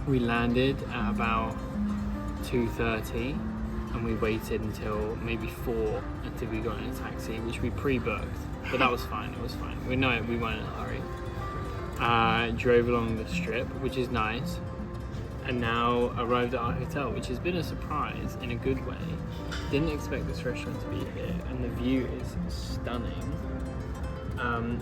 We landed at about 2:30 and we waited until maybe 4 until we got in a taxi, which we pre-booked, but that was fine. It was fine. We weren't in a hurry. Drove along the strip, which is nice, and now arrived at our hotel, which has been a surprise in a good way. Didn't expect this restaurant to be here, and the view is stunning.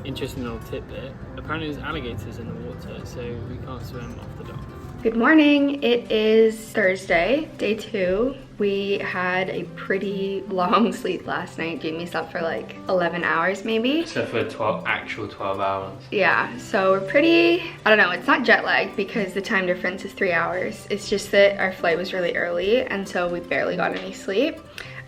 Interesting little tidbit. Apparently there's alligators in the water, so we can't swim off the dock. Good morning. It is Thursday, day 2. We had a pretty long sleep last night. Jamie slept for like 11 hours maybe. Except for actual 12 hours. Yeah, so we're pretty, I don't know, it's not jet lag because the time difference is 3 hours. It's just that our flight was really early and so we barely got any sleep.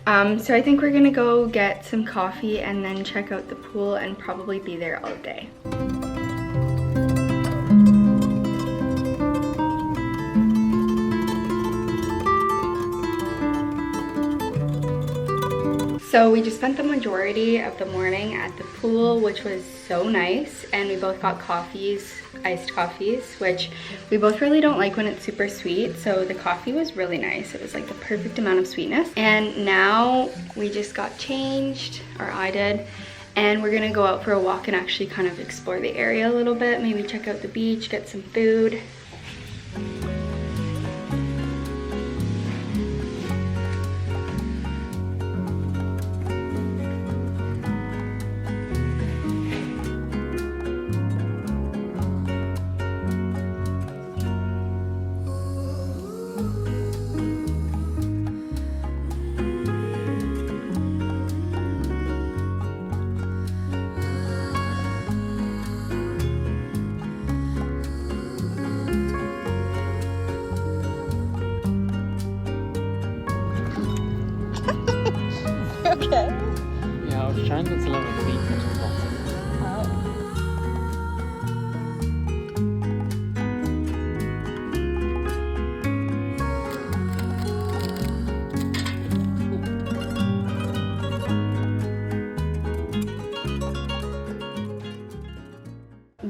So I think we're gonna go get some coffee and then check out the pool and probably be there all day. So we just spent the majority of the morning at the pool, which was so nice, and we both got coffees, iced coffees, which we both really don't like when it's super sweet, so the coffee was really nice. It was like the perfect amount of sweetness. And now we just got changed, or I did, and we're gonna go out for a walk and actually kind of explore the area a little bit, maybe check out the beach, get some food. Okay. Yeah, I was trying not to let my feet touch the bottom.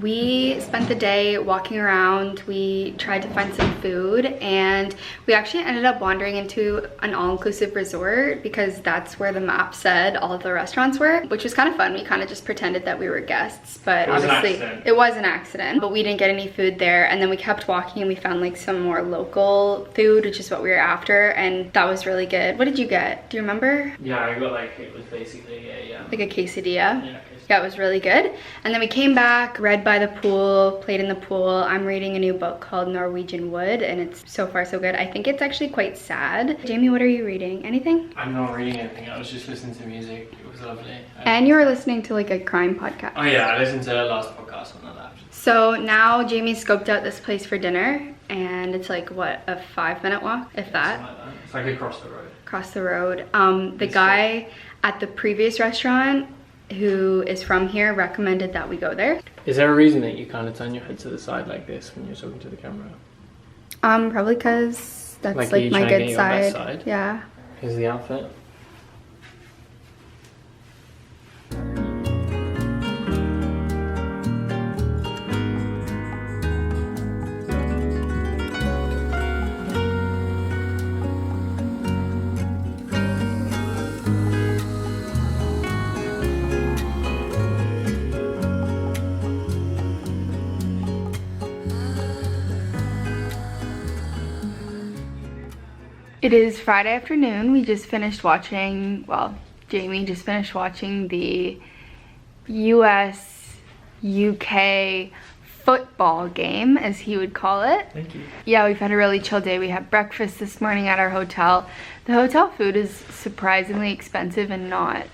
We spent the day walking around. We tried to find some food and we actually ended up wandering into an all-inclusive resort because that's where the map said all of the restaurants were, which was kind of fun. We kind of just pretended that we were guests, but obviously it was an accident, but we didn't get any food there. And then we kept walking and we found like some more local food, which is what we were after, and that was really good. What did you get? Do you remember? Yeah, I got like, it was basically like a quesadilla. Yeah. Yeah, it was really good. And then we came back, read by the pool, played in the pool. I'm reading a new book called Norwegian Wood, and it's so far so good. I think it's actually quite sad. Jamie, what are you reading? Anything? I'm not reading anything. I was just listening to music. It was lovely. And you were listening to like a crime podcast. Oh yeah, I listened to the last podcast when I left. So now Jamie scoped out this place for dinner, and it's like, what, a 5-minute walk, if that? Like that. It's like across the road. Across the road. The guy at the previous restaurant who is from here recommended that we go there. Is there a reason that you kind of turn your head to the side like this when you're talking to the camera? Probably because that's like my good side. Yeah. Here's the outfit. It is Friday afternoon. We just finished watching, well, Jamie just finished watching the US-UK football game, as he would call it. Thank you. Yeah, we've had a really chill day. We had breakfast this morning at our hotel. The hotel food is surprisingly expensive and not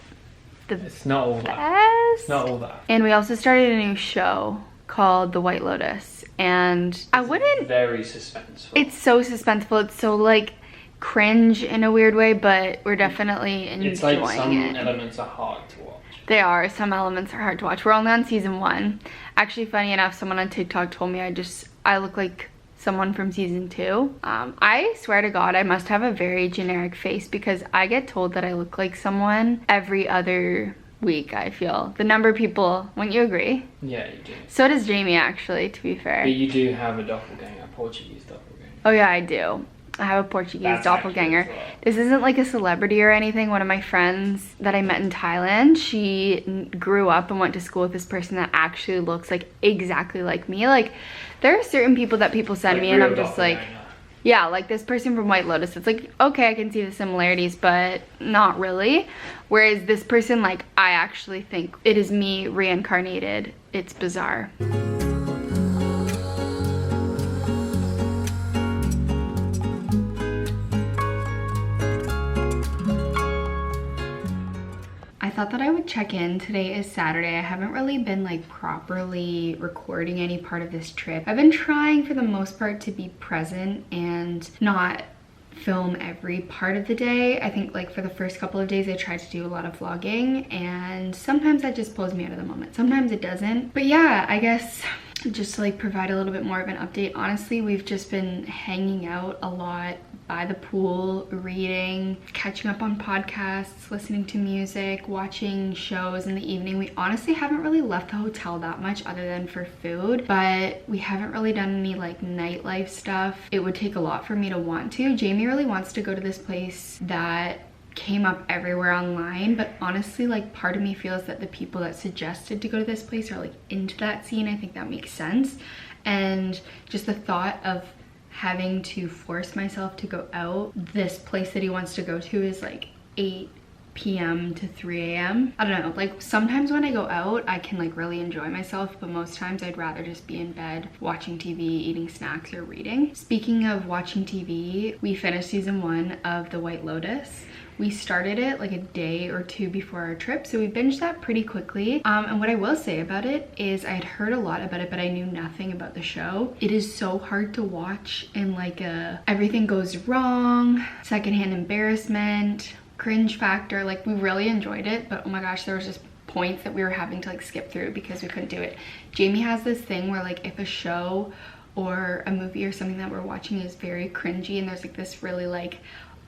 the best. It's not all that. It's not all that. And we also started a new show called The White Lotus, and I wouldn't... Very suspenseful. It's so suspenseful. It's so like cringe in a weird way, but we're definitely enjoying it. It's like some elements are hard to watch. They are. Some elements are hard to watch. We're only on season 1. Actually, funny enough, someone on TikTok told me I look like someone from season 2. I swear to God, I must have a very generic face because I get told that I look like someone every other week, I feel. The number of people, wouldn't you agree? Yeah, you do. So does Jamie, actually, to be fair. But you do have a doppelganger, a Portuguese doppelganger. Oh yeah, I do. I have a Portuguese doppelganger. This isn't like a celebrity or anything. One of my friends that I met in Thailand, she grew up and went to school with this person that actually looks like exactly like me. Like, there are certain people that people send me and I'm just like, yeah, like this person from White Lotus, it's like, okay, I can see the similarities, but not really. Whereas this person, like, I actually think it is me reincarnated. It's bizarre. I thought that I would check in. Today is Saturday. I haven't really been like properly recording any part of this trip. I've been trying for the most part to be present and not film every part of the day. I think like for the first couple of days I tried to do a lot of vlogging and sometimes that just pulls me out of the moment. Sometimes it doesn't. But yeah, I guess just to like provide a little bit more of an update. Honestly, we've just been hanging out a lot by the pool, reading, catching up on podcasts, listening to music, watching shows in the evening. We honestly haven't really left the hotel that much other than for food, but we haven't really done any like nightlife stuff. It would take a lot for me to want to. Jamie really wants to go to this place that came up everywhere online, but honestly, like, part of me feels that the people that suggested to go to this place are like into that scene. I think that makes sense. And just the thought of having to force myself to go out, this place that he wants to go to is like 8 p.m. to 3 a.m. I don't know, like sometimes when I go out I can like really enjoy myself, but most times I'd rather just be in bed watching TV, eating snacks, or reading. Speaking of watching TV, we finished season 1 of The White Lotus. We started it like a day or two before our trip, so we binged that pretty quickly. And what I will say about it is I had heard a lot about it, but I knew nothing about the show. It is so hard to watch in like a everything goes wrong, secondhand embarrassment, cringe factor. Like, we really enjoyed it, but oh my gosh, there was just points that we were having to like skip through because we couldn't do it. Jamie has this thing where like if a show or a movie or something that we're watching is very cringy and there's like this really like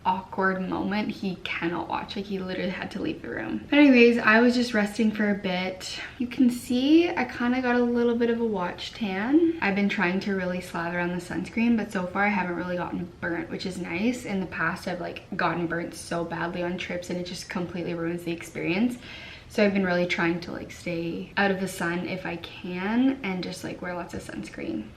awkward moment, he cannot watch. Like, he literally had to leave the room. But anyways, I was just resting for a bit. You can see I kind of got a little bit of a watch tan. I've been trying to really slather on the sunscreen, but so far I haven't really gotten burnt, which is nice. In the past I've like gotten burnt so badly on trips and it just completely ruins the experience. So I've been really trying to like stay out of the sun if I can and just like wear lots of sunscreen.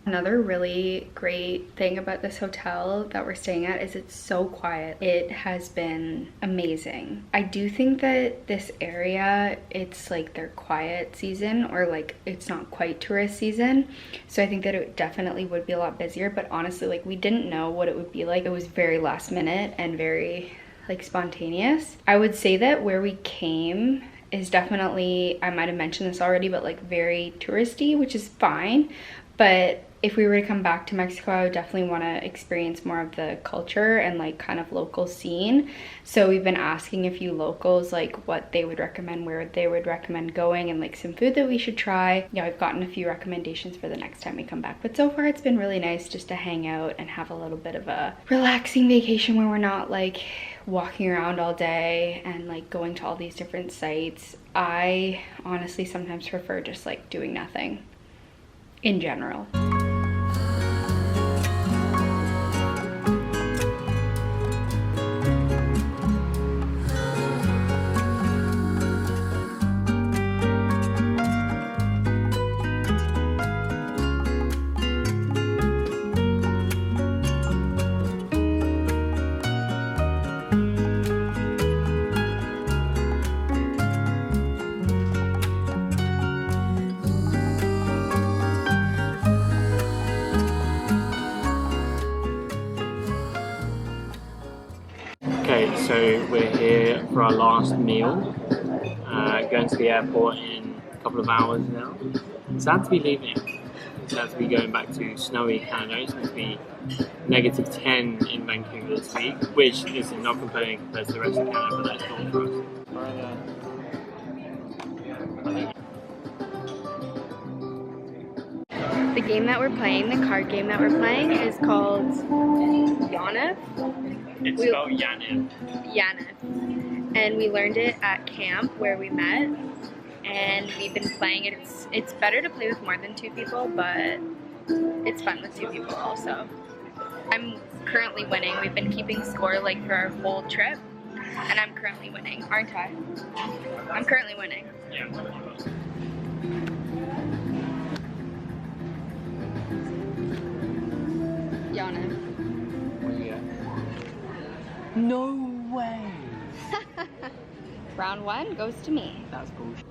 Another really great thing about this hotel that we're staying at is it's so quiet. It has been amazing. I do think that this area, it's like their quiet season, or like it's not quite tourist season. So I think that it definitely would be a lot busier, but honestly, like, we didn't know what it would be like. It was very last minute and very like spontaneous. I would say that where we came is definitely, I might have mentioned this already, but like very touristy, which is fine. But if we were to come back to Mexico, I would definitely want to experience more of the culture and like kind of local scene. So we've been asking a few locals like what they would recommend, where they would recommend going, and like some food that we should try. Yeah, I've gotten a few recommendations for the next time we come back. But so far it's been really nice just to hang out and have a little bit of a relaxing vacation where we're not like walking around all day and like going to all these different sites. I honestly sometimes prefer just like doing nothing in general. Okay, so we're here for our last meal. Going to the airport in a couple of hours now. Sad to be leaving. Sad to be going back to snowy Canada. It's going to be -10 in Vancouver this week, which is not complaining compared to the rest of Canada, but that's not for us. The game that we're playing, the card game that we're playing, is called Yana. It's spelled Yanev. Yana. And we learned it at camp where we met. and we've been playing it. It's better to play with more than 2 people, but it's fun with 2 people also. I'm currently winning. We've been keeping score like for our whole trip, and I'm currently winning, aren't I? I'm currently winning. Yeah. Yana. What do you get? No way! Round 1 goes to me. That's bullshit.